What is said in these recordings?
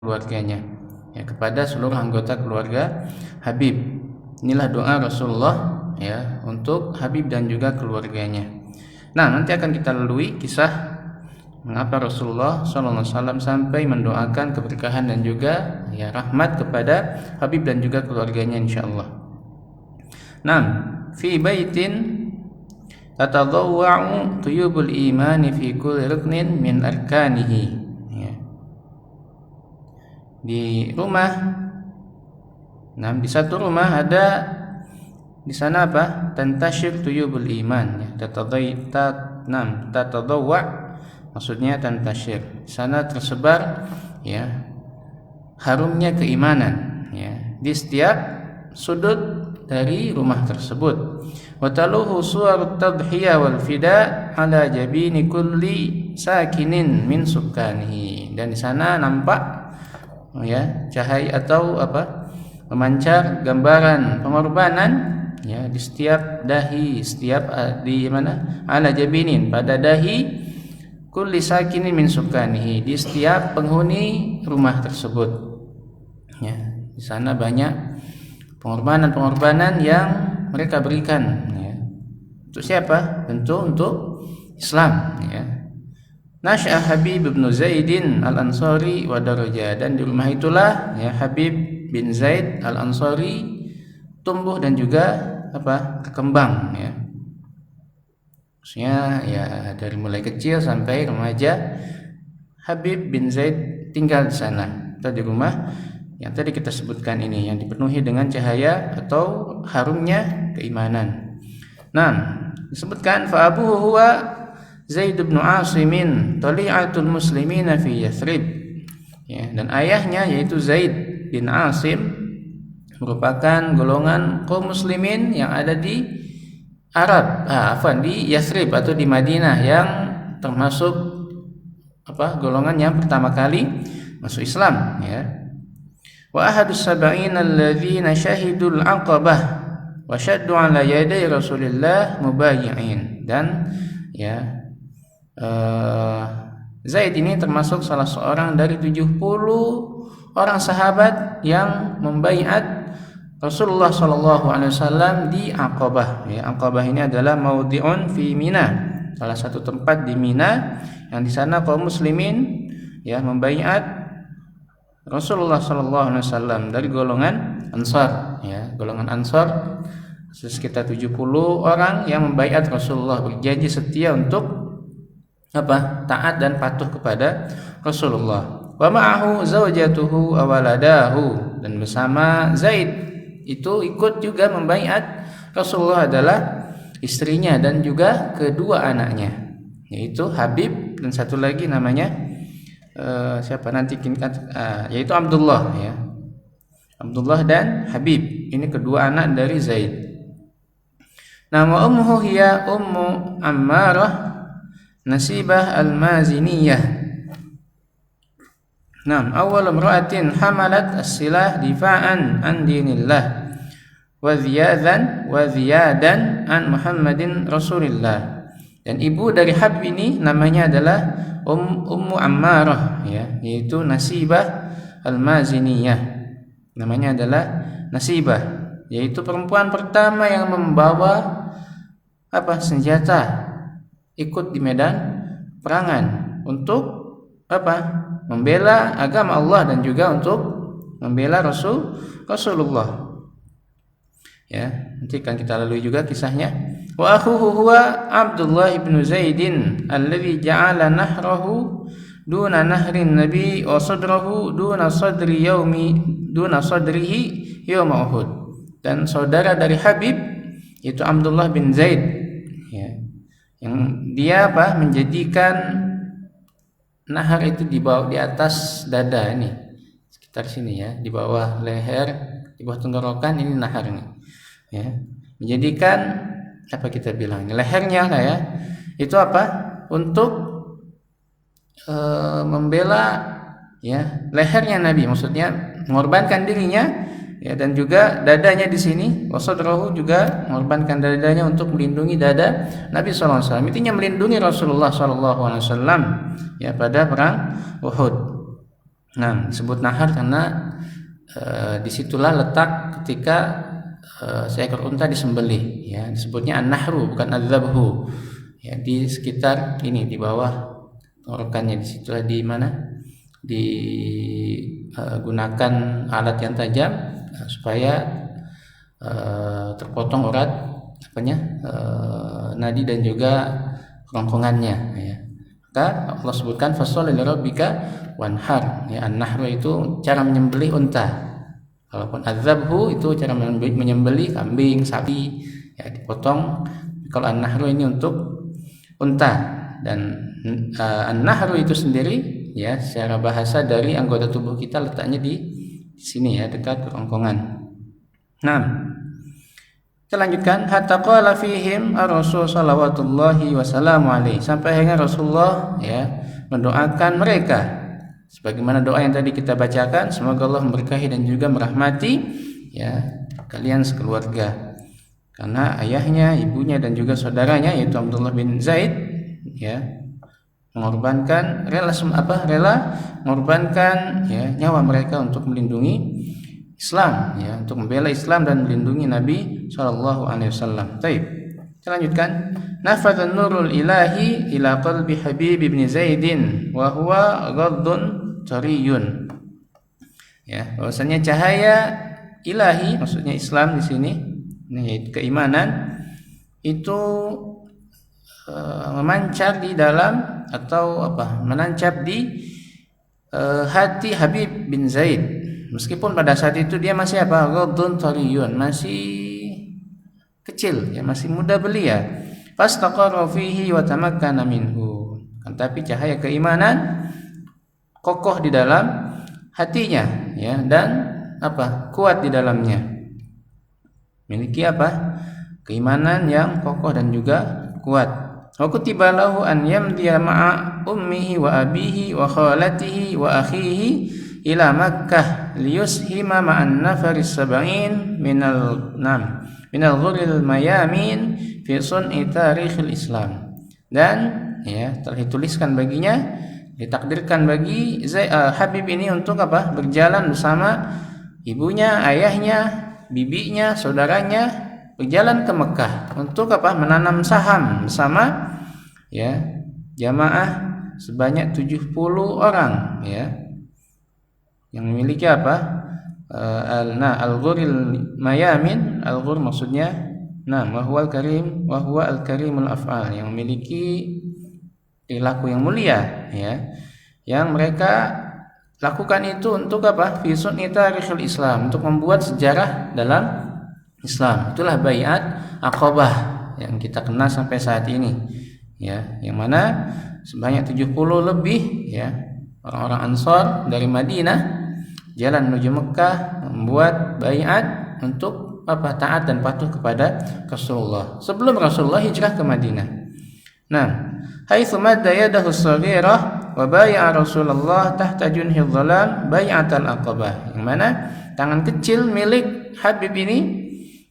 keluarganya, ya, kepada seluruh anggota keluarga Habib. Inilah doa Rasulullah, ya, untuk Habib dan juga keluarganya. Nah, nanti akan kita lalui kisah mengapa Rasulullah SAW sampai mendoakan keberkahan dan juga, ya, rahmat kepada Habib dan juga keluarganya insyaallah. Nah, fi baitin tatadawwa'u tuyubul imani fi kulli ruknin min arkanihi, ya. Di rumah, nah, di satu rumah ada di sana apa? Tantasyir tuyubul iman, ya. Tatadawwa' maksudnya tantasyir. Di sana tersebar, ya, harumnya keimanan, ya, di setiap sudut dari rumah tersebut. Wa taluhu suwarut tadhiyah wal fida ala jabini kulli sakinin min sukanihi. Dan di sana nampak, ya, cahaya atau apa? Memancar gambaran pengorbanan, ya, di setiap dahi, setiap di mana? Ala jabinin, pada dahi kulli sakinin min sukanihi, di setiap penghuni rumah tersebut, ya. Di sana banyak pengorbanan yang mereka berikan, ya. Untuk siapa? Tentu untuk Islam, ya. Nasya Habib bin Zaidin al-Ansari wa daraja, dan di rumah itulah, ya, Habib bin Zaid al-Ansari tumbuh dan juga apa? Berkembang, ya. Maksudnya, ya, dari mulai kecil sampai remaja Habib bin Zaid tinggal di sana atau di rumah yang tadi kita sebutkan ini, yang dipenuhi dengan cahaya atau harumnya keimanan. Nah, disebutkan fa abuhu huwa Zaid bin Asim tali'atul muslimina fi Yathrib, ya, dan ayahnya yaitu Zaid bin Asim merupakan golongan kaum muslimin yang ada di Arab, di Yathrib atau di Madinah, yang termasuk apa? Golongan yang pertama kali masuk Islam, ya. Wa ahadus sab'in alladzina syahidul aqabah wa syaddu ala yaday Rasulillah mubayyi'in. Dan, ya, Zaid ini termasuk salah seorang dari 70 orang sahabat yang membaiat Rasulullah SAW di Aqabah, ya. Aqabah ini adalah maudhi'un fi Mina, salah satu tempat di Mina yang di sana kaum muslimin, ya, membaiat Rasulullah SAW dari golongan Ansar, ya, golongan Ansar sekitar 70 orang yang membaiat Rasulullah, berjanji setia untuk apa? Taat dan patuh kepada Rasulullah. Wa ma'ahu zawjatuhu wa waladahu, dan bersama Zaid itu ikut juga membaiat Rasulullah adalah istrinya dan juga kedua anaknya, yaitu Habib dan satu lagi namanya siapa nanti yaitu Abdullah, ya. Abdullah dan Habib ini kedua anak dari Zaid. Nama ummuhu hiya Ummu Ammarah Nasibah al-Maziniyah. Naam, awal imra'atin hamalat as-silah difa'an an dinillah wa ziyadan an Muhammadin Rasulillah. Dan ibu dari Habib ini namanya adalah Ummu Ammarah, ya, yaitu Nasibah al-Maziniyah. Namanya adalah Nasibah, yaitu perempuan pertama yang membawa apa? Senjata, ikut di medan perangan untuk apa? Membela agama Allah dan juga untuk membela Rasulullah. Ya, nanti kan kita lalui juga kisahnya. Wa akhuhu huwa Abdullah ibn Zaidin alladhi ja'ala nahrahu duna nahrin nabi wa sadrahu duna sadrihi yawma Uhud. Dan saudara dari Habib itu Abdullah bin Zaid, ya, yang dia apa? Menjadikan nahar itu di bawah, di atas dada ini, sekitar sini, ya, di bawah leher, di bawah tenggorokan ini nahar ini, ya. Menjadikan apa kita bilang lehernya, ya, itu apa? Untuk membela, ya, lehernya Nabi, maksudnya mengorbankan dirinya, ya, dan juga dadanya di sini. Wasadrahu juga mengorbankan dadanya untuk melindungi dada Nabi SAW. Intinya melindungi Rasulullah SAW, ya, pada perang Uhud. Nah, disebut nahar karena disitulah letak ketika seekor unta disembelih, ya, disebutnya an-nahru bukan adzabhu. Ya, di sekitar ini di bawah tenggorokannya, disitulah di mana digunakan alat yang tajam supaya terpotong urat nadi dan juga kerongkongannya, ya. Maka Allah sebutkan fasholli lirabbika wanhar, ya, an-nahru itu cara menyembelih unta. Kalaupun adzabhu itu cara menyembelih kambing, sapi, ya, dipotong. Kalau an-nahru ini untuk unta. Dan an-nahru itu sendiri, ya, secara bahasa dari anggota tubuh kita letaknya di sini, ya, dekat kerongkongan. Nah, kita lanjutkan, hatta qala fihim ar-rasul sallallahu wasallam alaihi, sampai akhirnya Rasulullah, ya, mendoakan mereka sebagaimana doa yang tadi kita bacakan, semoga Allah memberkahi dan juga merahmati, ya, kalian sekeluarga. Karena ayahnya, ibunya dan juga saudaranya yaitu Abdullah bin Zaid, ya, rela mengorbankan, ya, nyawa mereka untuk melindungi Islam, ya, untuk membela Islam dan melindungi Nabi sallallahu alaihi wasallam. Baik. Kita lanjutkan. Nafadhan nurul ilahi ila qalbi Habib bin Zaidin wa huwa ghaddun tariyun. Ya, bahwasanya cahaya ilahi, maksudnya Islam di sini, yaitu keimanan, itu memancar di dalam atau menancap di hati Habib bin Zaid. Meskipun pada saat itu dia masih ghaddun tariyun, masih kecil, ya, masih muda belia. Fastaqarra fihi wa tamakkana minhu. Tapi cahaya keimanan kokoh di dalam hatinya, ya, dan kuat di dalamnya. Memiliki keimanan yang kokoh dan juga kuat. Wa kutiba lahu an yamdiya ma'a ummihi wa abihi wa khalatihi wa akhihi ila Makkah liyushima ma'an nafaris sab'in minal ghuril mayamin fi sun'i tarikhil Islam. Dan, ya, telah dituliskan baginya, ditakdirkan bagi Habib ini untuk berjalan bersama ibunya, ayahnya, bibinya, saudaranya, berjalan ke Mekah untuk menanam saham bersama, ya, jamaah sebanyak 70 orang, ya, yang memiliki al-ghuril mayamin. Al-ghur maksudnya wa huwa al-karimul af'al, yang memiliki perilaku yang mulia, ya, yang mereka lakukan itu untuk fi sunni tarikhil Islam, untuk membuat sejarah dalam Islam. Itulah baiat Aqabah yang kita kenal sampai saat ini, ya, yang mana sebanyak 70 lebih, ya, orang-orang Ansar dari Madinah jalan menuju Mekah membuat baiat untuk taat dan patuh kepada Rasulullah sebelum Rasulullah hijrah ke Madinah. Nah, haitsu madda yadahu as-saghirah wa bai'a Rasulullah tahta junhi dhalam bai'atal Aqabah, yang mana tangan kecil milik Habib ini,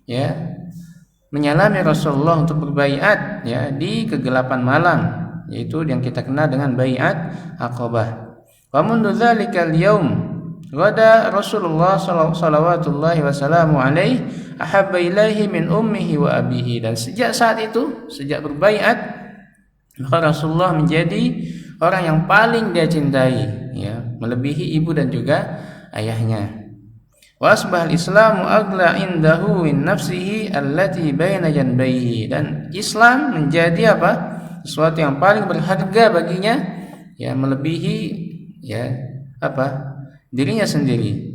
ya, menyalami Rasulullah untuk berbaiat, ya, di kegelapan malam, yaitu yang kita kenal dengan baiat Aqabah. Wa mundu dzalikal yaum ghada Rasulullah sallallahu wasallamu alaihi ahabba ilaihi min ummihi wa abihi. Dan sejak saat itu, sejak berbaiat, maka Rasulullah menjadi orang yang paling dia cintai, ya, melebihi ibu dan juga ayahnya. Wa asbahal islamu aghla indahu min nafsihi allati baina janbayhi. Dan Islam menjadi sesuatu yang paling berharga baginya, ya, melebihi, ya, dirinya sendiri.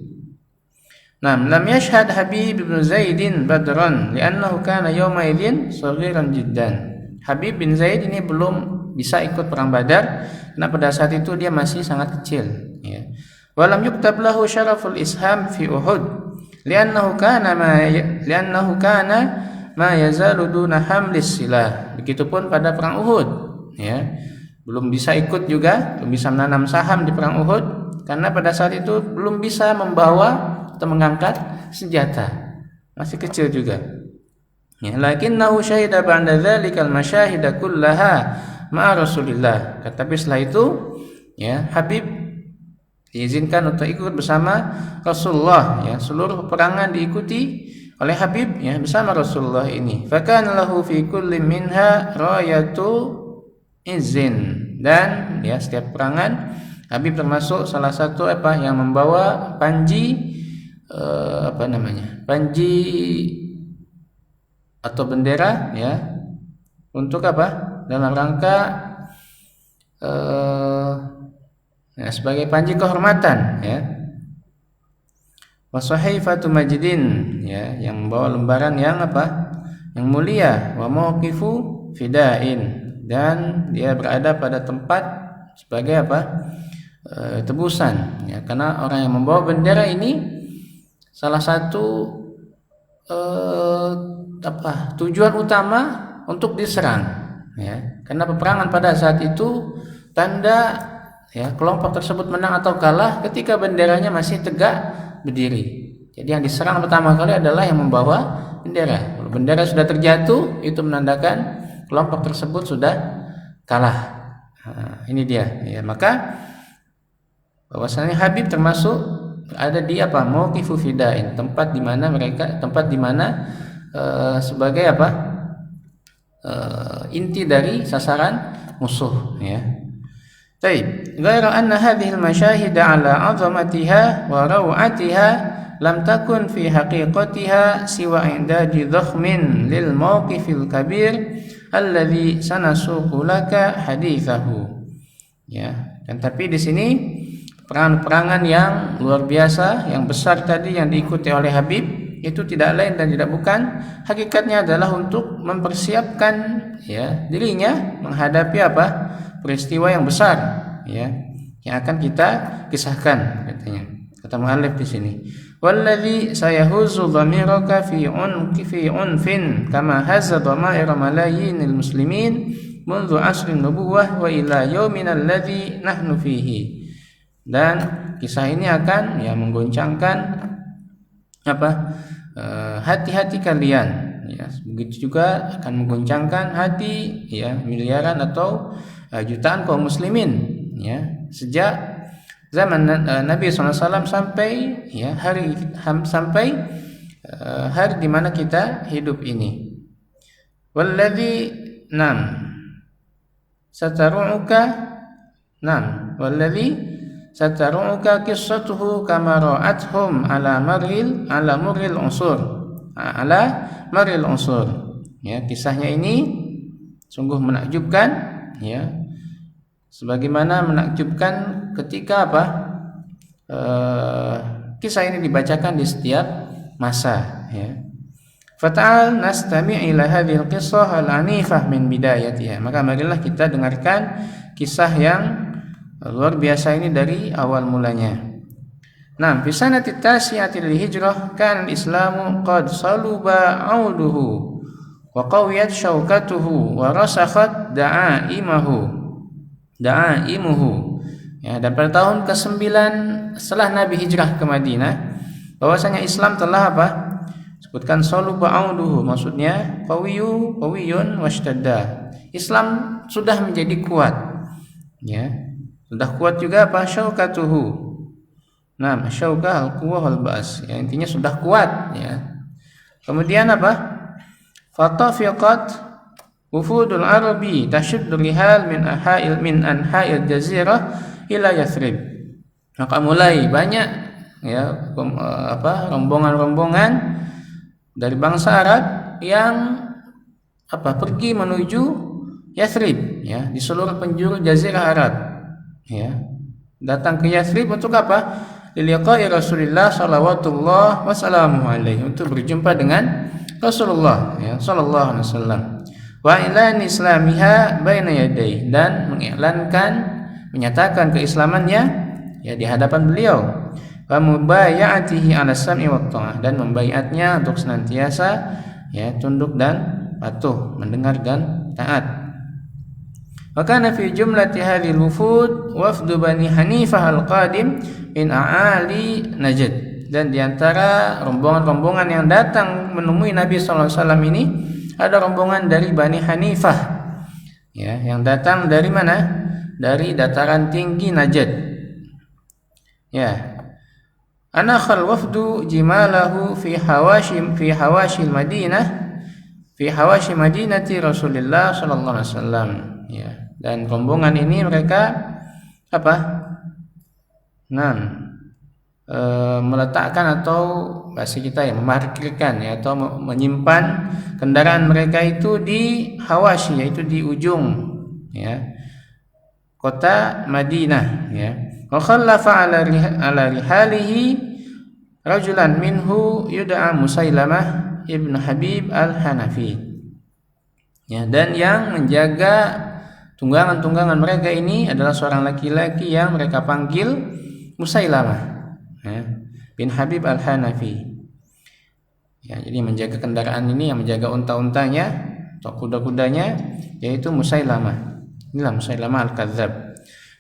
Nah, lam yashhad Habib bin Zaidin badran li'annahu kana yawma idzin saghiran jiddan. Habib bin Zaid ini belum bisa ikut perang Badar karena pada saat itu dia masih sangat kecil, ya. Wa lam yuktab lahu syaraful isham fi Uhud li'annahu kana ma yazalu duna hamlis silah. Begitupun pada perang Uhud, ya, belum bisa ikut juga, belum bisa menanam saham di perang Uhud karena pada saat itu belum bisa membawa atau mengangkat senjata, masih kecil juga, ya. Lakinnahu syahida ba'da dzalikal masyahida kullaha ma'a Rasulillah. Tapi setelah itu, ya, Habib diizinkan untuk ikut bersama Rasulullah, ya. Seluruh peperangan diikuti oleh Habib, ya, bersama Rasulullah ini. Fakana lahu fi kulli minha rayatu izin, dan ya setiap peperangan Habib termasuk salah satu yang membawa panji panji atau bendera, ya, untuk dalam rangka sebagai panji kehormatan, ya. Wasahifatu majdin, ya, yang membawa lembaran yang mulia. Wa mauqifu fidain, dan dia berada pada tempat sebagai tebusan, ya, karena orang yang membawa bendera ini salah satu tujuan utama untuk diserang, ya, karena peperangan pada saat itu tanda, ya, kelompok tersebut menang atau kalah ketika benderanya masih tegak berdiri. Jadi yang diserang pertama kali adalah yang membawa bendera. Kalau bendera sudah terjatuh, itu menandakan kelompok tersebut sudah kalah. Nah, ini dia, ya. Maka bahwasanya Habib termasuk ada di mauqifu fidain, tempat di mana sebagai inti dari sasaran musuh, ya. Baik, ghaira anna hadhihi al-mashahid 'ala 'azamatiha wa raw'atiha lam takun fi haqiqatiha siwa indadi dhakhmin lil mawqifil kabir alladhi sanasuqu laka hadithahu, ya. Dan tapi di sini perangan-perangan yang luar biasa, yang besar tadi yang diikuti oleh Habib, itu tidak lain dan tidak bukan, hakikatnya adalah untuk mempersiapkan, ya, dirinya menghadapi peristiwa yang besar, ya, yang akan kita kisahkan, katanya. Kata muallif di sini, wallazi sayahuzu dhamiraka fi unfin kama hazza dhamair malayinil muslimin منذ عصر النبوة وإلى يومنا الذي نحن فيه. Dan kisah ini akan, ya, menggoncangkan hati-hati kalian, ya. Begitu juga akan menggoncangkan hati, ya, miliaran atau jutaan kaum muslimin, ya, sejak zaman Nabi SAW sampai, ya, hari di mana kita hidup ini. Walladzi sataru'uka qissatuhu kama ra'athum ala maril unsur. Ya, kisahnya ini sungguh menakjubkan, ya, sebagaimana menakjubkan ketika kisah ini dibacakan di setiap masa, ya. Fata'al nastami' ila hadhil qissah al-anifah min bidayatiha. Maka marilah kita dengarkan kisah yang luar biasa ini dari awal mulanya. Nah, fi sanati tasi'ati lil-hijrah kan al-islamu qad saluba 'auduhu wa qawiyat syaukatuhu wa rasakhat da'imuhu. Ya, dan pada tahun ke-9 setelah Nabi hijrah ke Madinah, bahwasanya Islam telah sebutkan saluba 'auduhu, maksudnya qawiyun washtadda. Islam sudah menjadi kuat, ya. Sudah kuat juga syaukatuhu. Nah, syaukah al-quwwah wal-ba's, ya, intinya sudah kuat, ya. Kemudian fatafiqat wufudul arabi tashuddu rihal min anha'il jazirah ila Yathrib. Maka mulai banyak, ya, rombongan-rombongan dari bangsa Arab yang pergi menuju Yathrib, ya, di seluruh penjuru jazirah Arab, ya. Datang ke Yathrib untuk liliqa'i Rasulullah sallallahu wasallamu alaihi, untuk berjumpa dengan Rasulullah, ya, sallallahu alaihi wasallam. Wa ilan islamiha baina yadayhi, dan menyatakan keislamannya, ya, di hadapan beliau. Wa mubayatihi 'ala sam'i wa tha'ah, dan membaiatnya untuk senantiasa, ya, tunduk dan patuh, mendengar dan taat. Wa kana fi jumlati hadhil wufud wafdu Bani Hanifah al-qadim min a'ali Najd. Dan di antara rombongan-rombongan yang datang menemui Nabi sallallahu alaihi wasallam ini ada rombongan dari Bani Hanifah, ya, yang datang dari mana? Dari dataran tinggi Najd. Ya. Anakhal wafdu jimalahu fi hawashi Madinah fi hawashi Madinati Rasulullah sallallahu alaihi wasallam. Ya. Dan rombongan ini mereka apa? Meletakkan atau bahasa kita ya memarkirkan ya atau menyimpan kendaraan mereka itu di hawashi, yaitu di ujung ya kota Madinah ya. Wa khallafa ala rihalihi rajulan minhu yud'a Musailamah ibn Habib al-Hanafi ya, dan yang menjaga tunggangan-tunggangan mereka ini adalah seorang laki-laki yang mereka panggil Musailamah ya, bin Habib al-Hanafi ya. Jadi menjaga kendaraan ini, yang menjaga unta-untanya atau kuda-kudanya, yaitu Musailamah. Inilah Musailamah al-Kadzdzab.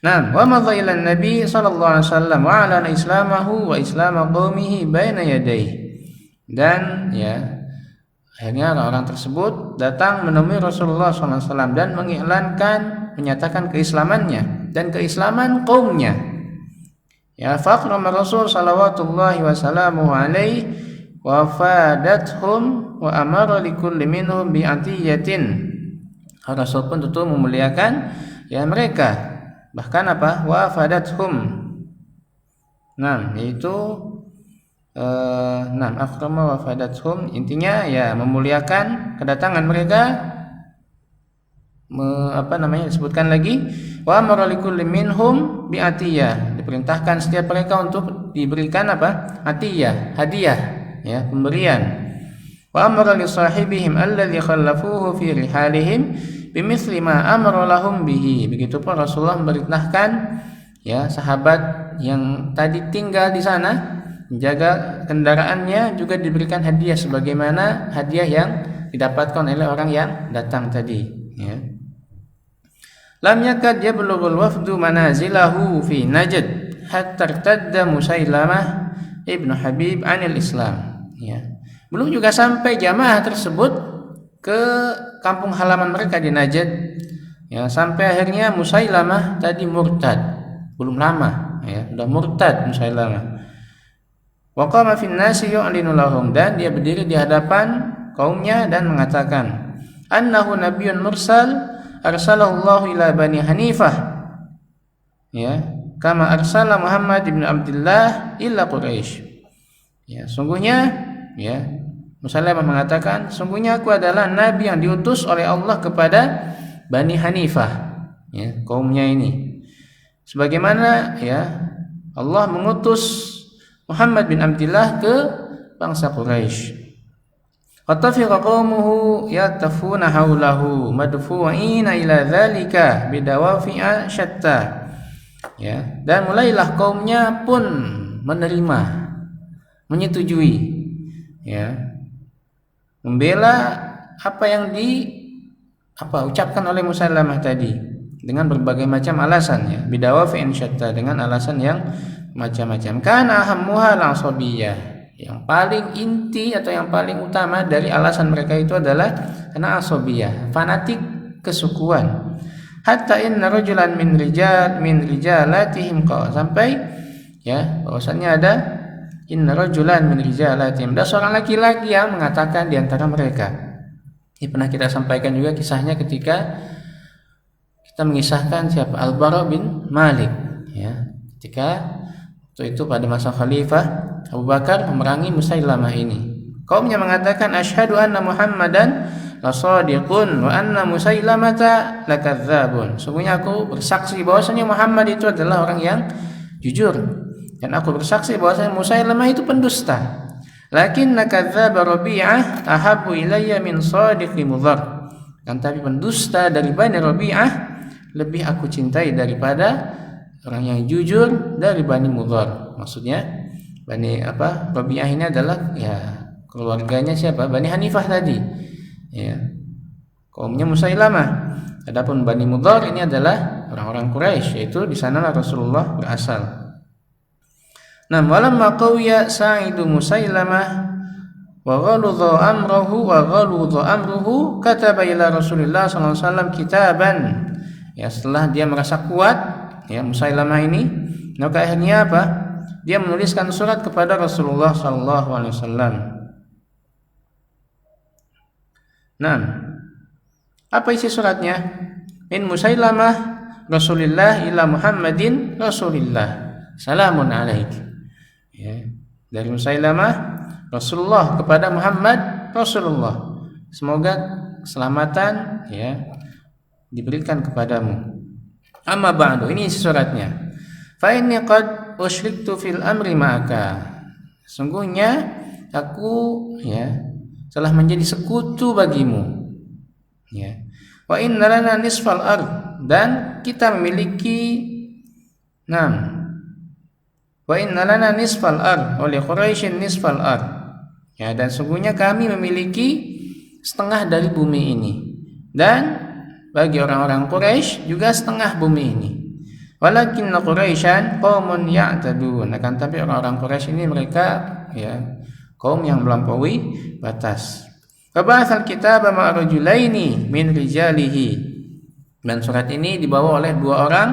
Nah, wa madha ila Nabi sallallahu alaihi wasallam wa alana islamahu wa islam qaumihi baina yadayhi. Dan ya, akhirnya orang-orang tersebut datang menemui Rasulullah sallallahu alaihi wasallam dan mengiklankan, menyatakan keislamannya dan keislaman kaumnya. Ya, faqrama Rasul sallallahu wasallamu alaihi wa fadathum wa amara likulli minhum bi atiyatin. Rasul pun tentu memuliakan ya mereka, bahkan apa, wa fadathum. Yaitu akrama wa fadathum, intinya ya memuliakan kedatangan mereka. Disebutkan lagi wa amara likulli minhum bi atiyah, diperintahkan setiap mereka untuk diberikan apa? Atiyah, hadiah ya, pemberian. Wa amara li sahibihim alladhi khallafuhu fi rihalihim bimithli ma amara lahum bihi. Begitupun Rasulullah memerintahkan ya sahabat yang tadi tinggal di sana menjaga kendaraannya juga diberikan hadiah sebagaimana hadiah yang didapatkan oleh orang yang datang tadi ya. Lam yakad yablughul wafdu manazilahu fi Najd hatta irtadda Musailamah ibnu Habib anil Islam ya. Belum juga sampai jamaah tersebut ke kampung halaman mereka di Najd ya, sampai akhirnya Musailamah tadi murtad. Belum lama ya, sudah murtad Musailamah. Wa qama fin nasi yu'linu lahum, dan dia berdiri di hadapan kaumnya dan mengatakan annahu nabiyyun mursal arsalallahu ila Bani Hanifah ya, kama arsala Muhammad ibn Abdullah illa Quraisy ya. Sungguhnya ya, Musailamah mengatakan, sungguhnya aku adalah nabi yang diutus oleh Allah kepada Bani Hanifah ya, kaumnya ini, sebagaimana ya Allah mengutus Muhammad bin Abdullah ke bangsa Quraisy. Qatafiqa qaumuhu yatafuna haulahu madfu'ina ila dzalika bidawafi'a syatta ya, dan mulailah kaumnya pun menerima, menyetujui ya, membela apa yang ucapkan oleh Musailamah tadi dengan berbagai macam alasan ya, bidawafi'in syatta, dengan alasan yang macam-macam. Kana ahammuha al-asabiyah, yang paling inti atau yang paling utama dari alasan mereka itu adalah karena asabiyah, fanatik kesukuan. Hatta inna rajulan min rijalatihim qala, sampai ya bahwasannya ada inna rajulan min rijalatihim, ada seorang laki-laki yang mengatakan di antara mereka. Ini pernah kita sampaikan juga kisahnya ketika kita mengisahkan siapa, Al-Bara bin Malik ya, ketika waktu itu pada masa Khalifah Abu Bakar memerangi Musailamah ini. Kaumnya mengatakan asyhadu anna Muhammadan lasadiqun wa anna Musailamata lakadzdzabun. Sungguhnya aku bersaksi bahwasanya Muhammad itu adalah orang yang jujur, dan aku bersaksi bahwasanya Musailamah itu pendusta. Lakinna kadzdzaba Rabi'ah ahabbu ilayya min sadiqi Mudhar. Dan tapi pendusta dari Bani Rabi'ah lebih aku cintai daripada orang yang jujur dari Bani Mudhar. Maksudnya Bani Rabi'ah ini adalah ya keluarganya siapa? Bani Hanifah tadi ya, kaumnya Musailamah. Adapun Bani Mudhar ini adalah orang-orang Quraisy, yaitu di sanalah Rasulullah berasal. Nah, walamma qawiya sa'idu Musailamah wa ghaludha amruhu kataba ila Rasulillah sallallahu alaihi wasallam kitaban. Ya, setelah dia merasa kuat ya Musailamah ini, maka akhirnya apa? dia menuliskan surat kepada Rasulullah sallallahu alaihi wasallam. Nah, apa isi suratnya? Min Musailamah Rasulillah ila Muhammadin Rasulillah. Salamun alaik. Ya, dari Musailamah Rasulullah kepada Muhammad Rasulullah. Semoga keselamatan ya diberikan kepadamu. Amma ba'du, ini isi suratnya. Fa inni qad usyriktu fil amri ma'aka. Sungguhnya aku ya telah menjadi sekutu bagimu. Ya. Wa inna lana nisfal ard, dan kita memiliki wa inna lana nisfal ard wa li Quraisyin nisfal ard. Ya, dan sungguhnya kami memiliki setengah dari bumi ini, dan bagi orang-orang Quraisy juga setengah bumi ini. Walakinna Quraisyan qaumun ya'tadun. Akan tapi orang-orang Quraisy ini mereka ya kaum yang melampaui batas. Faba'atsal kitaba ma'a rajulaini min rijalihi. Dan surat ini dibawa oleh dua orang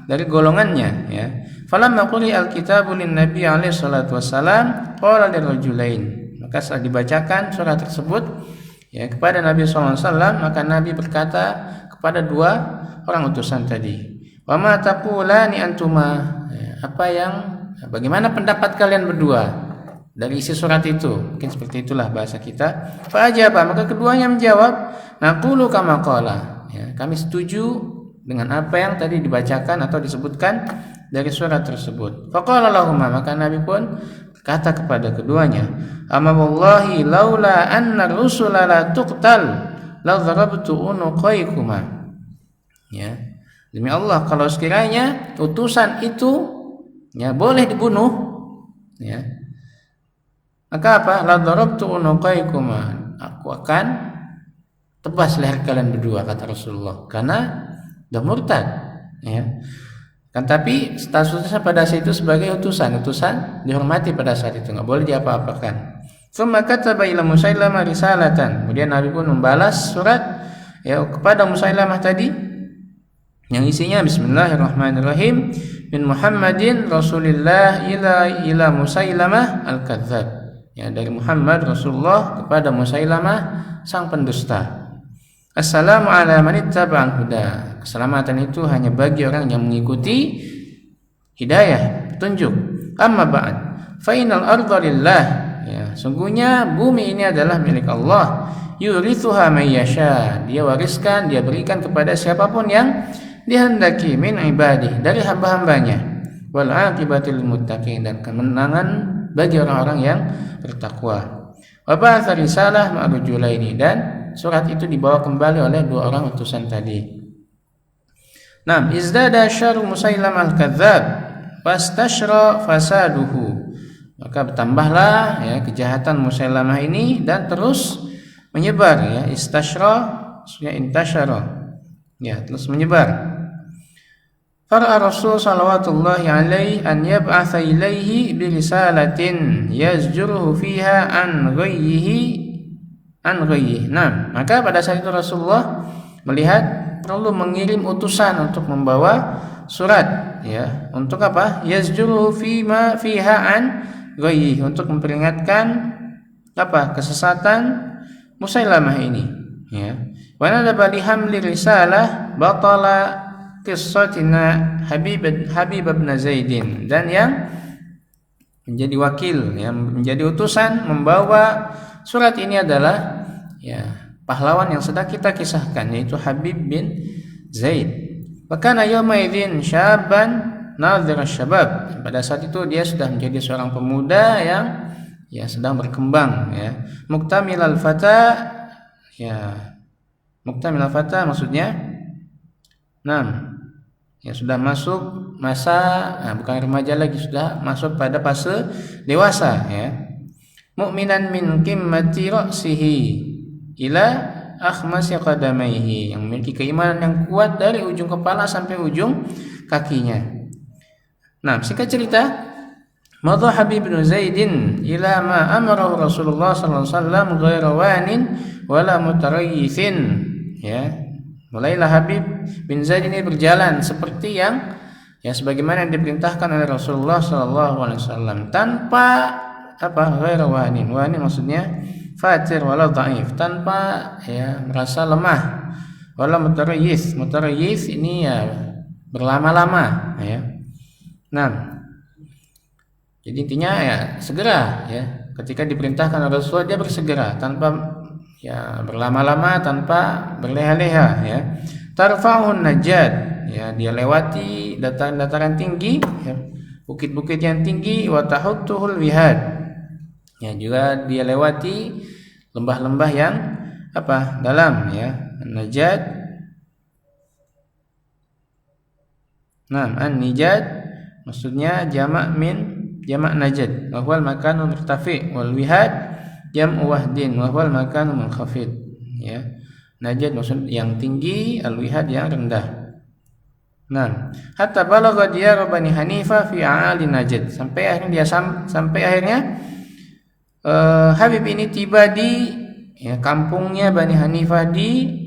dari golongannya ya. Falamma quri'al kitabu lin nabi alaihi salatu wassalam qala lirajulain. Maka setelah dibacakan surat tersebut ya kepada Nabi sallallahu alaihi wasallam, maka Nabi berkata kepada dua orang utusan tadi, wa ma taqulani antuma, bagaimana pendapat kalian berdua dari isi surat itu? Mungkin seperti itulah bahasa kita. Fa ajaba, maka keduanya menjawab, naqulu kama qala, ya, kami setuju dengan apa yang tadi dibacakan atau disebutkan dari surat tersebut. Faqala lahumma, maka Nabi pun kata kepada keduanya, amma wallahi laula anna rusula la tuqtal la darabtu unuqaykuma. Ya, demi Allah, kalau sekiranya utusan itu ya boleh dibunuh, ya, maka apa? La darabtu unuqaykuma, aku akan tebas leher kalian berdua, kata Rasulullah, karena sudah murtad, ya. Kan tapi statusnya pada saat itu sebagai utusan dihormati pada saat itu, nggak boleh diapa-apakan. Tsumma kataba ila Musailamah risalatan. Kemudian Nabi pun membalas surat ya kepada Musailamah tadi yang isinya Bismillahirrahmanirrahim, min Muhammadin Rasulillah ila Musailamah al-kadzdzab. Ya, dari Muhammad Rasulullah kepada Musailamah sang pendusta. Assalamu ala man ittaba'al huda. Keselamatan itu hanya bagi orang yang mengikuti hidayah, petunjuk. Amma ba'd, fa innal arda lillah. Ya, sungguhnya bumi ini adalah milik Allah. Yurithuha may yasha. Dia wariskan, dia berikan kepada siapapun yang dihendaki min ibadih, dari hamba-hambanya. Wal aqibatul muttaqin, dan kemenangan bagi orang-orang yang bertakwa. Wa ba'atsa risalah ma'rujulaini, dan surat itu dibawa kembali oleh dua orang utusan tadi. Nah, izdada syarru Musailamah al-kadzdzab fastashra fasaduhu. Maka bertambahlah ya kejahatan Musailamah ini dan terus menyebar, ya. Istashra maksudnya intasyara. Ya, terus menyebar. Fara'a Rasul sallallahu alaihi an yab'atha ilaihi bi risalatin yazjuruhu fiha an ghayyihi. Nah, maka pada saat itu Rasulullah melihat perlu mengirim utusan untuk membawa surat, ya, untuk apa? Yazjuruhu fima fiha an ghayyihi, untuk memperingatkan apa? Kesesatan Musailamah ini, ya. Wa nadaba li hamli risalah batala qissatina Habib bin Zaidin, dan yang menjadi wakil, yang menjadi utusan membawa surat ini adalah ya pahlawan yang sedang kita kisahkan, yaitu Habib bin Zaid. Bahkan yawma idzin syaban nadhir syabab. Pada saat itu dia sudah menjadi seorang pemuda yang ya sedang berkembang, ya. Muktamilal fata, ya. Muktamilal fata maksudnya ya sudah masuk masa, bukan remaja lagi, sudah masuk pada fase dewasa, ya. Mu'minan min qimmati ra'sihi ila akhmasi qadamaihi, yang memiliki keimanan yang kuat dari ujung kepala sampai ujung kakinya. Nah, singkat cerita, madha Habib bin Zaidin ila ma amarahu Rasulullah sallallahu alaihi wasallam ghairu wanin wala mutarayyisin, ya. Mulailah Habib bin Zaid ini berjalan seperti yang ya sebagaimana yang diperintahkan oleh Rasulullah sallallahu alaihi wasallam tanpa ghair wanin. Wanin maksudnya fatir wala dhaif, tanpa ya merasa lemah. Wala mutarayyis. Mutarayyis ini ya berlama-lama ya. Nah, jadi intinya ya segera ya. Ketika diperintahkan oleh Rasulullah dia bersegera tanpa ya berlama-lama, tanpa berleha-leha ya. Tarfa'un najat, ya dia lewati dataran-dataran tinggi ya, bukit-bukit yang tinggi, wa tahuttuhul wihad. Ya juga dia lewati lembah-lembah yang dalam ya. Najat. Nah, an-nijat maksudnya jamak najat, wa huwal makanu murtafi, wal wihad jam'u wahdin, wa huwal makanu munkhafid. Ya. Najat maksud yang tinggi, al-wihad yang rendah. Nah, hatta balagha diyar Bani Hanifah fi a'ali Najd. Sampai akhirnya Habib ini tiba di ya, kampungnya Bani Hanifah di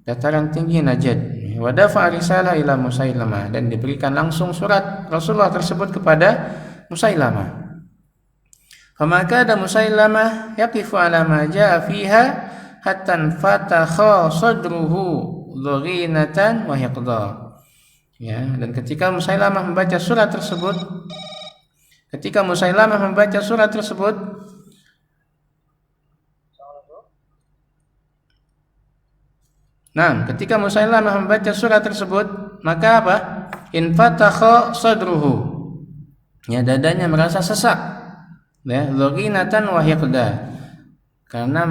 dataran tinggi Najd. Wa dafa risalah ila Musailamah, dan diberikan langsung surat Rasulullah tersebut kepada Musailamah. Famaka ada Musailamah yaqifu ala ma jaa fiha hatta fatakha sadruhu dhaghinatan wa hiqda. Ya, dan ketika Musailamah membaca surat tersebut, ketika Musailamah membaca surat tersebut, maka infatakha sadruhu. Ya, dadanya merasa sesak. Ya, dhaghinatan wa hiqda. Karena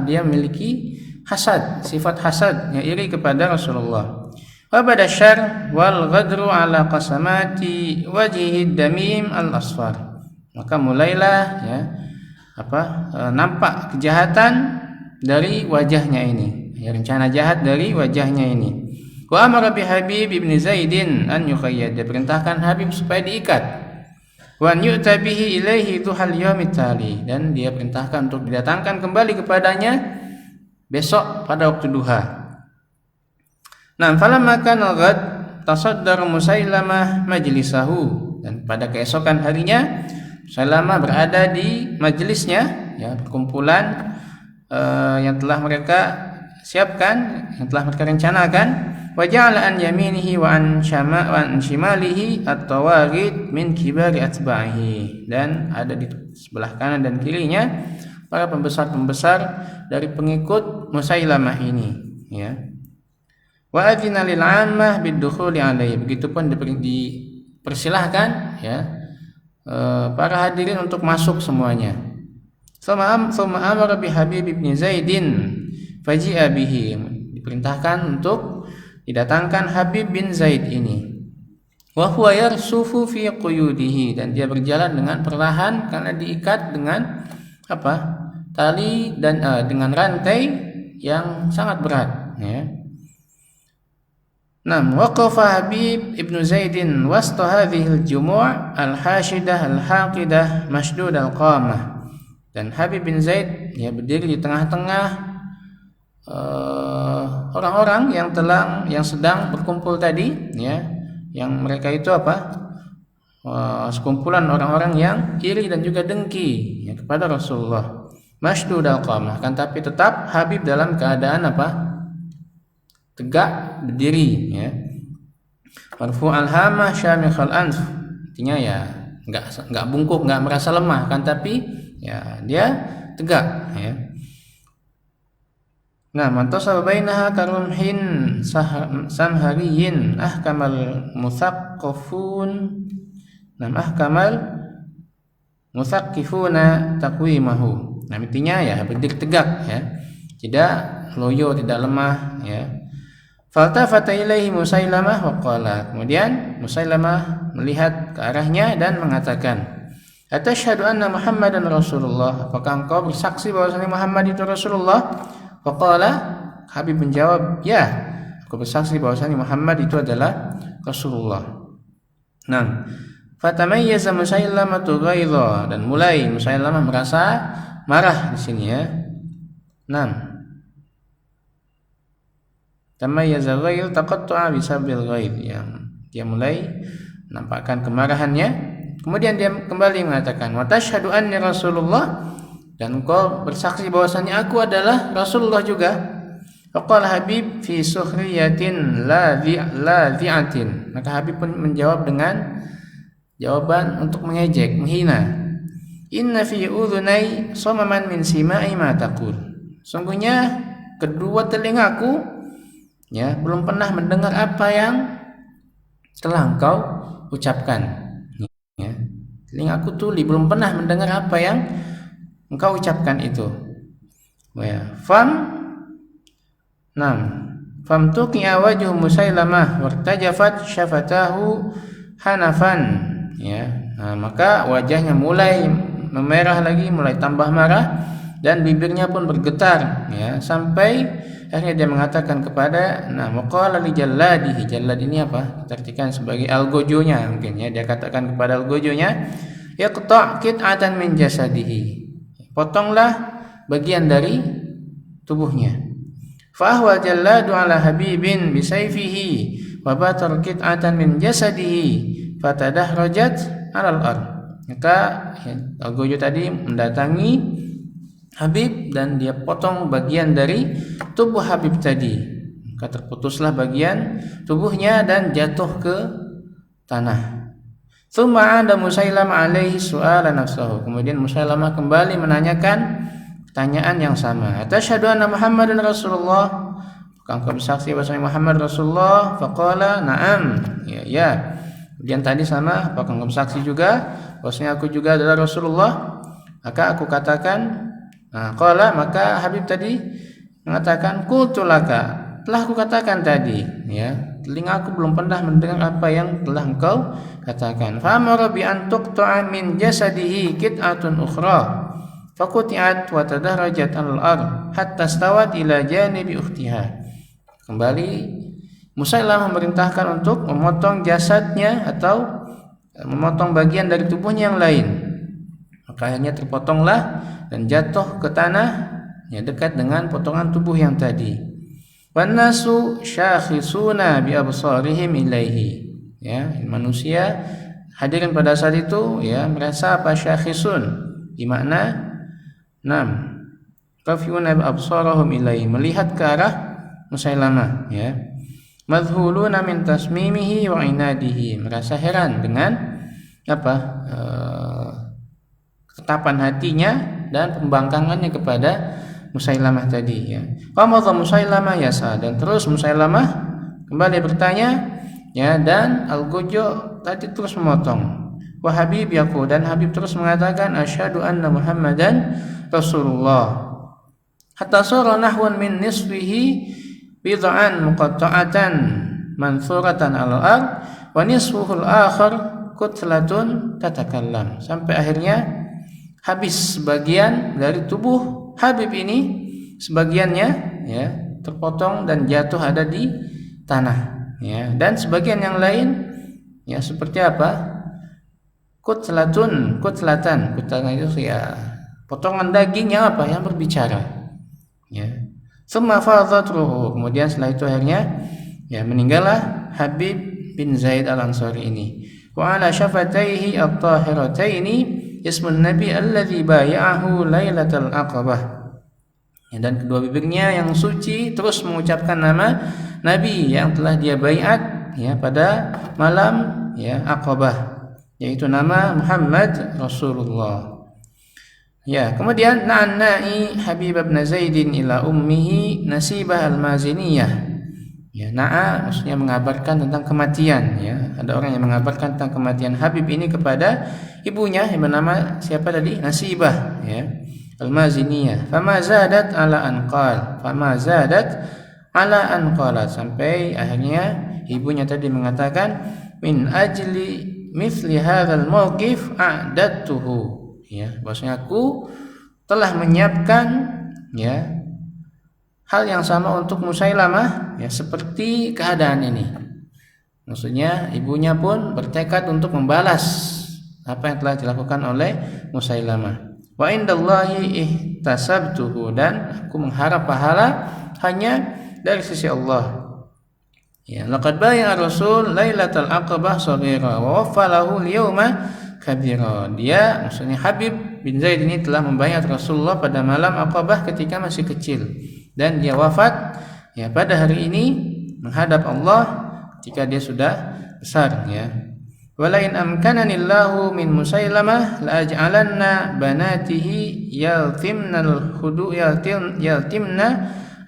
dia memiliki hasad, sifat hasad, yang iri kepada Rasulullah. Wa bada syarr wal ghadru ala qasamati wajhid damim al-asfar. Maka mulailah ya nampak kejahatan dari wajahnya ini, ya, rencana jahat dari wajahnya ini. Wa amara bi Habib ibn Zaidin an yuqayyad, diperintahkan Habib supaya diikat. Wa yu'ta bihi ilaihi dhuhal yaumit tali, dan dia perintahkan untuk didatangkan kembali kepadanya besok pada waktu duha. Nah, falamma kana ghad tasaddar Musailamah majlisahu, dan pada keesokan harinya Musailamah berada di majelisnya, ya, perkumpulan yang telah mereka siapkan, yang telah mereka rencanakan. Wa ja'ala an yaminihi wa an shimalihi at-tawarid min kibari atba'ihi, dan ada di sebelah kanan dan kirinya para pembesar-pembesar dari pengikut Musailamah ini, ya. Wa adzina lil 'ammah bid-dukhuli 'alaihi, begitupun dipersilahkan ya para hadirin untuk masuk semuanya. Thumma amara bi Habib ibn Zaidin faji'a bihi, diperintahkan untuk didatangkan Habib bin Zaid ini. Wa huwa yarsufu fi quyudihi, dan dia berjalan dengan perlahan karena diikat dengan tali dan dengan rantai yang sangat berat, ya. Nam waqafa Habib ibn Zaidin wasta hadhihi al-jumu' al-hashidah al-haqidah mashdud al-qamah, dan Habib bin Zaid ya berdiri di tengah-tengah orang-orang yang sedang berkumpul tadi, ya, yang mereka itu sekumpulan orang-orang yang iri dan juga dengki ya kepada Rasulullah. Mashdud al-qamah, kan tapi tetap Habib dalam keadaan tegak berdiri, ya. Marfu al-hamah syamikhal anf, artinya ya enggak bungkuk, enggak merasa lemah, kan tapi ya dia tegak, ya. Nah, mantasaba bainaha karumhin samhariyin ahkamal muthaqqifun, ahkamal muthaqqifuna taqwimahu. Nah, intinya ya berdiri tegak, ya, tidak loyo, tidak lemah, ya. Faltafata ilaihi Musailamah wa qala, kemudian Musailamah melihat ke arahnya dan mengatakan, atashhadu anna Muhammadan Rasulullah, apakah engkau bersaksi bahwasanya Muhammad itu Rasulullah? Faqala, Habib menjawab, ya, aku bersaksi bahwasanya Muhammad itu adalah Rasulullah. Nah, fatamayyaza Musailamah ghaidha, dan mulai Musailamah merasa marah di sini, ya. Nah, tamayyaza ghaidh taqatta'a bisabil ghaidh, ya. Dia mulai menampakkan kemarahannya. Kemudian dia kembali mengatakan, wa tashhadu anni Rasulullah, dan engkau bersaksi bahwasanya aku adalah Rasulullah juga. Faqala Habib fi sukhriyatin ladhi'atin. Maka Habib pun menjawab dengan jawaban untuk mengejek, menghina. Inna fi udhunai samaman min sima'i ma taqul. Sungguhnya kedua telingaku belum pernah mendengar apa yang telah engkau ucapkan. Telingaku tuli, belum pernah mendengar apa yang engkau ucapkan itu. Fam tuqi'a wajhu Musailamah wartajafat syafatahu hanafan. Maka wajahnya mulai memerah lagi, mulai tambah marah, dan bibirnya pun bergetar, sampai akhirnya dia mengatakan kepada maqala li jalladihi. Jallad ini apa? Kita artikan sebagai algojonya mungkin, dia katakan kepada algojonya, yaqta' qit'atan min jasadihi. Potonglah bagian dari tubuhnya. Fa ahwa jalladu ala habibin bisayfihi wa batar qit'atan min jasadihi fatadahrajat 'alal ard. Maka algojo tadi mendatangi Habib dan dia potong bagian dari tubuh Habib tadi. Maka terputuslah bagian tubuhnya dan jatuh ke tanah. Tsumma 'ada Musailamah alaihi su'ala nafsahu. Kemudian Musailamah kembali menanyakan pertanyaan yang sama. Atasyhadu anna Muhammadan Rasulullah? Apakah engkau bersaksi bahwasanya Muhammad Rasulullah? Faqala na'am. Ya. Kemudian tadi sama, apakah engkau bersaksi juga bahwasanya aku juga adalah Rasulullah? Maka aku katakan, maka Habib tadi mengatakan, qultu laka, telah aku katakan tadi, telinga aku belum pernah mendengar apa yang telah engkau katakan. Fa amara bi an tuqta'a min jasadihi qit'atun ukhra faquti'at wa tadarrajat al-ard hatta stawat ila janibi ukhtiha. Kembali Musailamah memerintahkan untuk memotong jasadnya atau memotong bagian dari tubuhnya yang lain. Maka akhirnya terpotonglah dan jatuh ke tanah dekat dengan potongan tubuh yang tadi. Wan nasu syakhisuna bi absarihim ilaihi. Manusia hadirin pada saat itu merasa apa? Syakhisun, di makna qafiuna bi absarihim ilaihi, melihat ke arah Musailamah, madhuluna min tasmimihi wa inadihi, merasa heran dengan ketetapan hatinya dan pembangkangannya kepada Musailamah tadi. Qamadha Musailamah yasa, dan terus Musailamah kembali bertanya, dan Al-Gojo tadi terus memotong. Wa Habib yaqul, dan Habib terus mengatakan, asyhadu anna Muhammadan Rasulullah. Hatta sura nahwan min nisfihi bid'an muqatta'atan mansuratan al-ard wa nisfuhu al-akhar kutlatun tatakallam. Sampai akhirnya habis sebagian dari tubuh Habib ini, sebagiannya terpotong dan jatuh ada di tanah, dan sebagian yang lain seperti apa? Kutlatan itu potongan dagingnya yang berbicara. Summa fadat ruhu. Kemudian setelah itu akhirnya meninggallah Habib bin Zaid al-Ansari ini. Wa ala syafataihi at-tahirataini ismun nabi alladhi bay'ahu lailatal aqabah. Dan kedua bibirnya yang suci terus mengucapkan nama Nabi yang telah dia baiat pada malam Aqabah, yaitu nama Muhammad Rasulullah. Kemudian na'anna'i Habib bin Zaidin ila ummihi Nasibah al-Maziniyah. Na'a maksudnya mengabarkan tentang kematian. Ada orang yang mengabarkan tentang kematian Habib ini kepada ibunya yang bernama siapa tadi? Nasibah, al-Maziniyah. Fama zadat ala an qalat, sampai akhirnya ibunya tadi mengatakan, min ajli mithli hadzal mawqif a'dadtuhu. Bahwasanya aku telah menyiapkan hal yang sama untuk Musailamah seperti keadaan ini. Maksudnya ibunya pun bertekad untuk membalas apa yang telah dilakukan oleh Musailamah. Wa indallahi ihtasabtuhu, dan aku mengharap pahala hanya dari sisi Allah. Ya, laqad bai'a Rasul Lailatul Aqabah shaghira wa waffalahu al-yawma kabira. Dia, maksudnya Habib bin Zaid ini telah membaiat Rasulullah pada malam Aqabah ketika masih kecil, dan dia wafat ya pada hari ini menghadap Allah ketika dia sudah besar ya. Walain amkananillahu min Musailamah la aj'alanna banatihi yaltimna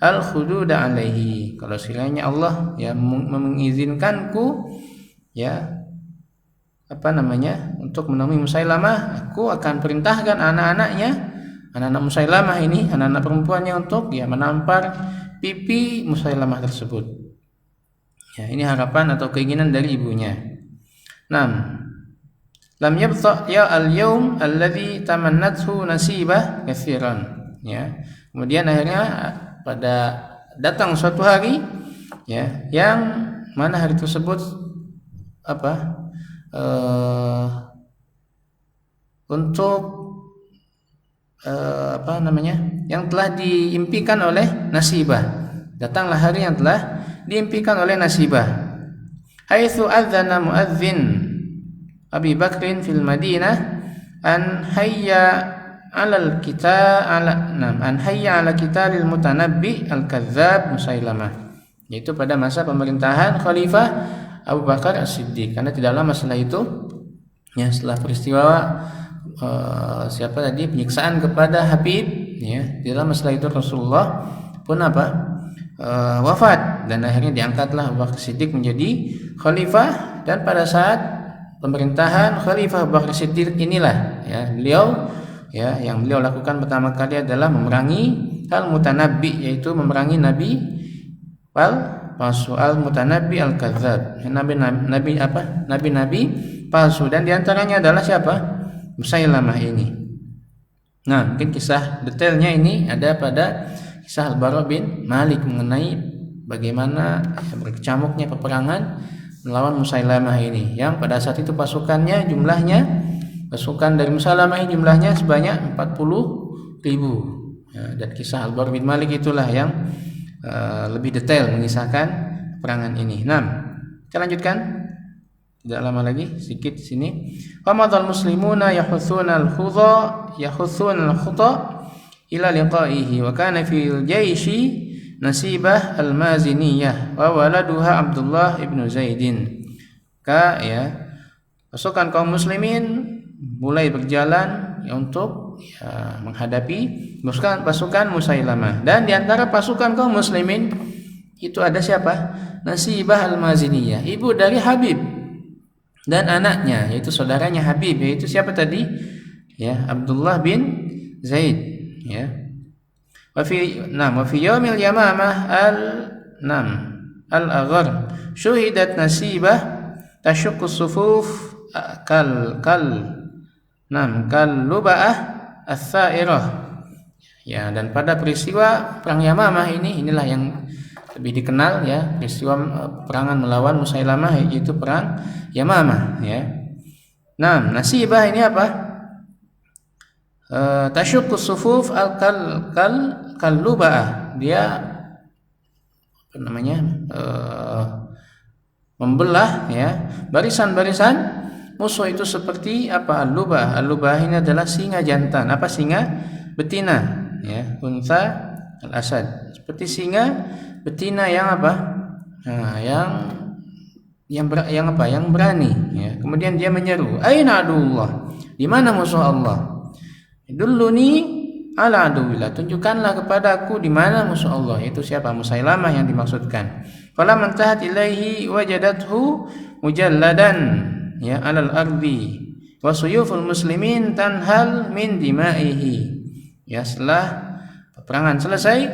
al-hudud alaihi. Kalau sekiranya Allah ya mengizinkanku ya untuk menemui Musailamah, aku akan perintahkan anak-anak Musailamah ini, anak-anak perempuannya untuk ya menampar pipi Musailamah tersebut. Ya, ini harapan atau keinginan dari ibunya. Lam yabta ya al-yawm alladhi tamannathu nasibah katsiran. Ya. Kemudian akhirnya pada datang suatu hari ya yang mana hari tersebut yang telah diimpikan oleh Nasibah. Datanglah hari yang telah diimpikan oleh Nasibah. Haitsu adzana muadzin Abi Bakrin fil Madinah an hayya 'ala qitalil mutanabbi al-kadzdzab Musailamah, yaitu pada masa pemerintahan Khalifah Abu Bakar As-Siddiq. Karena tidak lama setelah itu ya, setelah peristiwa penyiksaan kepada Habib ya, tidak lama setelah itu Rasulullah pun wafat, dan akhirnya diangkatlah Abu Bakar Siddiq menjadi khalifah. Dan pada saat pemerintahan Khalifah Abu Bakar Siddiq inilah ya yang beliau lakukan pertama kali adalah memerangi al-mutanabbi, yaitu memerangi nabi palsu, al-mutanabbi al-kadzdzab, nabi palsu, dan diantaranya adalah siapa? Musailamah ini. Nah, mungkin kisah detailnya ini ada pada kisah Al-Bara bin Malik mengenai bagaimana berkecamuknya peperangan melawan Musailamah ini, yang pada saat itu pasukan dari Musailamah ini jumlahnya sebanyak 40.000 ya, dan kisah Al-Bara bin Malik itulah yang lebih detail mengisahkan peperangan ini. Kita lanjutkan, tidak lama lagi, sedikit di sini. Qamadul muslimuna yahuthuna al-khuta ila liqa'ihi wa kana fil jaishi Nasibah al-Maziniyah wa waladuha Abdullah ibnu Zaidin. Pasukan kaum muslimin mulai berjalan untuk menghadapi pasukan Musailamah, dan di antara pasukan kaum muslimin itu ada siapa? Nasibah al-Maziniyah, ibu dari Habib, dan anaknya yaitu saudaranya Habib, yaitu siapa tadi? Ya, Abdullah bin Zaid ya. Wa fi yaumil yamamah al-aghar syuhidat Nasibah tashuqqu sufuf kal luba'ah as-sa'irah. Ya, dan pada peristiwa perang Yamamah inilah yang lebih dikenal ya, peristiwa perangan melawan Musailamah, yaitu perang Yamamah ya. Nasibah ini apa? Tashuqqu sufuf kal luba'ah. Dia membelah ya barisan-barisan musuh itu seperti apa? Al-lubah. Al-lubah ini adalah singa jantan. Apa singa? Betina ya, unsa al-asad. Seperti singa betina yang apa? Yang berani ya. Kemudian dia menyeru, "Aina adullah?" Di mana musuh Allah? "Dulluni ala aduwillah." Tunjukkanlah kepadaku di mana musuh Allah. Itu siapa? Musailamah yang dimaksudkan. Fala mantahat ilaihi wajadathu mujalladan ya alal ardi wa suyuful muslimin tanhal min dimaihi. Ya, setelah peperangan selesai,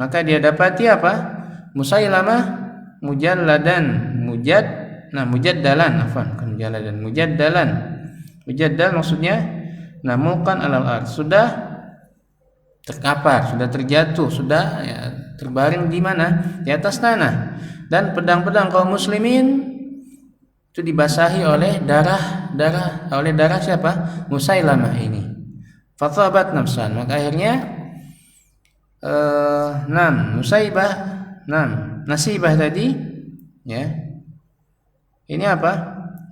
maka dia dapati apa? Musailamah mujaddalan. Mujaddal maksudnya namukan alal ard, sudah terkapar, sudah terjatuh, sudah ya, terbaring di mana? Di atas tanah. Dan pedang-pedang kaum muslimin itu dibasahi oleh darah siapa? Musailamah ini. Fatabat nafsan, maka akhirnya Nasibah tadi ya. Ini apa?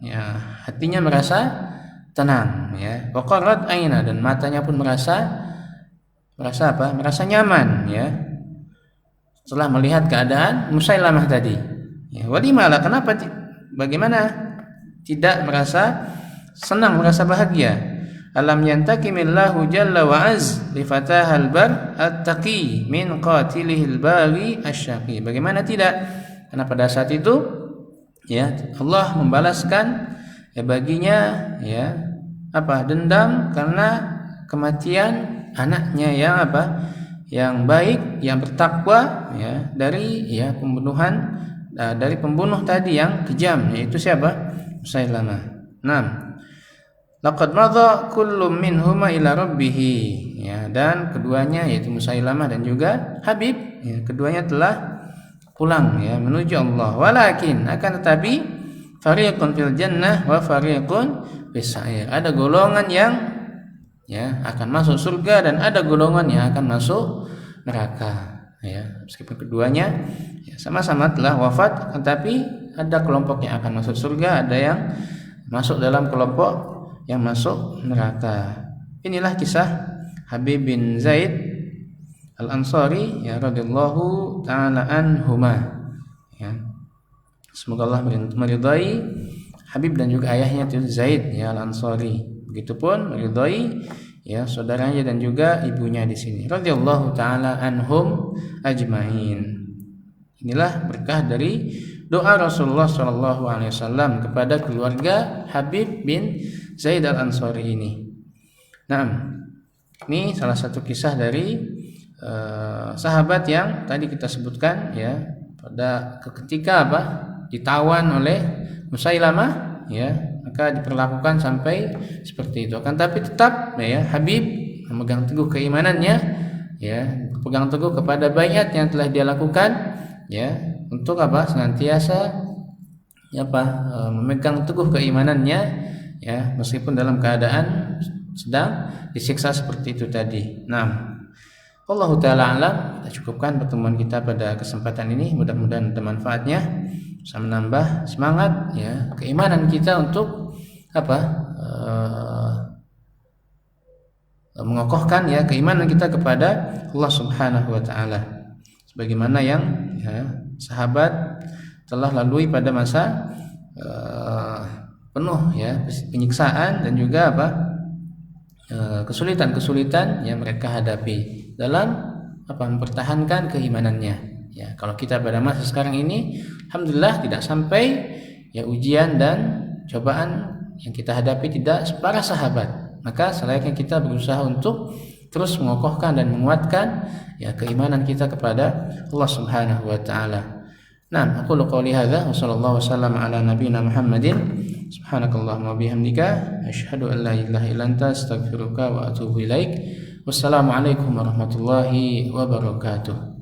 Ya, hatinya merasa tenang, ya. Wa qarrat aina, dan matanya pun merasa apa? Merasa nyaman, ya. Setelah melihat keadaan Musailamah tadi. Ya, walimala, kenapa bagaimana tidak merasa senang, merasa bahagia? Alam yantakimillahu jalla wa az li fatahal bar at-taqi min qatilihil baghi asyaqi. Bagaimana tidak? Karena pada saat itu ya Allah membalaskan ya baginya ya apa? Dendam karena kematian anaknya yang apa? Yang baik, yang bertakwa ya dari ya pembunuhan dari pembunuh tadi yang kejam, yaitu siapa? Musailamah. 6. Laqad madha kullum minhuma ila rabbih, ya, dan keduanya yaitu Musailamah dan juga Habib ya, keduanya telah pulang ya menuju Allah. Walakin akan tetapi fariqun fil jannah wa fariqun fis sa'ir. Ada golongan yang ya akan masuk surga dan ada golongan yang akan masuk neraka ya. Meskipun keduanya ya, sama-sama telah wafat, tetapi ada kelompok yang akan masuk surga, ada yang masuk dalam kelompok yang masuk neraka. Inilah kisah Habib bin Zaid Al-Ansari ya radhiyallahu taala anhuma ya. Semoga Allah meridai Habib dan juga ayahnya itu Zaid ya Al-Ansari. Begitupun meridai ya saudaranya dan juga ibunya di sini. Radhiyallahu taala anhum ajmain. Inilah berkah dari doa Rasulullah SAW kepada keluarga Habib bin Zaid Al-Ansari ini. Nah, ini salah satu kisah dari sahabat yang tadi kita sebutkan ya pada ketika apa ditawan oleh Musailamah ya, maka diperlakukan sampai seperti itu. Akan tapi tetap ya Habib memegang teguh keimanannya ya, pegang teguh kepada baiat yang telah dia lakukan ya, untuk apa? Senantiasa ya apa? Memegang teguh keimanannya ya, meskipun dalam keadaan sedang disiksa seperti itu tadi. Nah, Allah taala alam, kita cukupkan pertemuan kita pada kesempatan ini. Mudah-mudahan ada manfaatnya, bisa menambah semangat ya keimanan kita untuk apa? Mengokohkan ya keimanan kita kepada Allah Subhanahu wa taala. Sebagaimana yang ya, sahabat telah lalui pada masa penuh ya penyiksaan dan juga apa kesulitan-kesulitan yang mereka hadapi dalam apa mempertahankan keimanannya ya. Kalau kita pada masa sekarang ini alhamdulillah tidak sampai ya ujian dan cobaan yang kita hadapi tidak separah sahabat, maka selayaknya kita berusaha untuk terus mengokohkan dan menguatkan ya keimanan kita kepada Allah Subhanahu wa taala. Nah, aku qouli hadza wa sallallahu wasallam ala nabiyyina Muhammadin. Subhanakallahumma bihamdika asyhadu an la ilaha illa anta astaghfiruka wa atubu ilaik. Wassalamualaikum warahmatullahi wabarakatuh.